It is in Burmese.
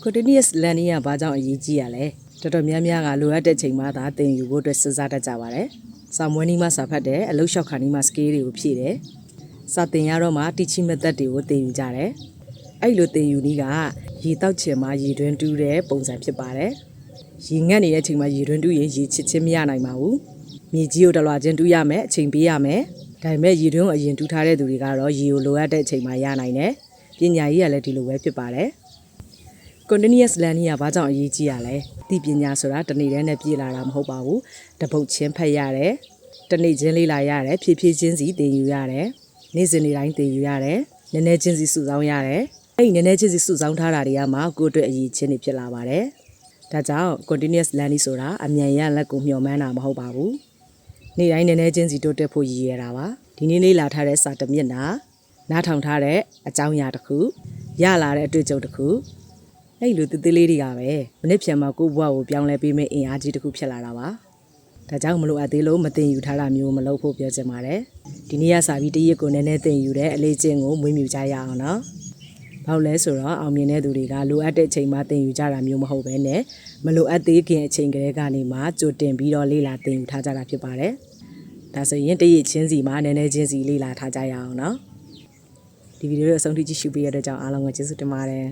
Continuous learning ကဘာကြောင့်အရေးကြီးရလဲတော်တော်များများကလိုအပ်တဲ့ချိန်မှသာသင်ယူဖို့အတွက်စဉ်းစားတတ်ကြပါတယ်စာမွေးနည်းမှစာဖတ်တယ်အလုပ်လျှောက်ခါနည်းမှ skill တွေကိုဖြည့်တယ်စာသင်ရတော့မှ teaching method တွေကိုသင်ယူကြတယ်အဲ့လိုသင်ယူနည်းကရေတောက်ချင်မှရေတွင်းတူးတဲ့ပုံစံဖြစ်ပါတယ်ရေငတ်နေတဲ့အချိန်မှာရေတွင်းတူးရင်ရေချစ်ချင်းမရနိုင်ပါဘူးမြေကြီးကိုတလွာချင်းတူးရမယ်အချိန်ပေးရမယ်ဒါပေမဲ့ရေတွင်းကိုအရင်တူးထားတဲ့သူတွေကတော့ရေကိုလိုအပ်တဲ့အချိန်မှာရနိုင်တယ်ပညာရေးကလည်းဒီလိုပဲဖြစ်ပါတယ် Continuous learning ကဘာကြောင့်အရေးကြီးရလဲသိပညာဆိုတာတစ်နေ့တည်းနဲ့ပြည်လာတာမဟုတ်ပါဘူးတပုတ်ချင်းဖတ်ရတယ်တစ်နေ့ချင်းလေ့လာရတယ်ဖြည်းဖြည်းချင်းစီသင်ယူရတယ်နေ့စဉ်နေ့တိုင်းသင်ယူရတယ်နည်းနည်းချင်းစီစုဆောင်းရတယ်အဲ့ဒီနည်းနည်းချင်းစီစုဆောင်းထားတာတွေကမှကိုယ့်အတွက်အရေးချင်းတွေဖြစ်လာပါတယ်ဒါကြောင့် Continuous learning ဆိုတာအမြန်ရလက်ကိုမျှော်မှန်းတာမဟုတ်ပါဘူးနေ့တိုင်းနည်းနည်းချင်းစီတိုးတက်ဖို့ရည်ရတာပါဒီနေ့လေ့လာထားတဲ့စာတစ်မျက်နှာနားထောင်ထားတဲ့အကြောင်းအရာတစ်ခုရလာတဲ့အတွေ့အကြုံတစ်ခုအဲ့လိုသေးသေးလေးတွေကပဲမနစ်ဖြန်မှာကိုယ့်ဘဝကိုပြောင်းလဲပေးမယ့်အင်အားကြီးတစ်ခုဖြစ်လာတာပါဒါကြောင့်မလို့အသေးလို့မတင်ယူထားတာမျိုးမလုပ်ဖို့ပြောချင်ပါတယ်ဒီနေ့ကစာပြီးတရက်ကိုနည်းနည်းတင်ယူတဲ့အလေးချင်းကိုမွေးမြူကြရအောင်နော်ဘာလို့လဲဆိုတော့အောင်မြင်တဲ့သူတွေကလိုအပ်တဲ့အချိန်မှတင်ယူကြတာမျိုးမဟုတ်ဘဲနဲ့မလိုအပ်သေးခင်အချိန်ကလေးကနေမှကြိုတင်ပြီးတော့လေ့လာတင်ယူထားကြတာဖြစ်ပါတယ်ဒါဆိုရင်တရက်ချင်းစီမှနည်းနည်းချင်းစီလေ့လာထားကြရအောင်နော်ဒီဗီဒီယိုကိုအဆုံးထိကြည့်ရှုပေးရတဲ့ကြောင့်အားလုံးကိုကျေးဇူးတင်ပါတယ်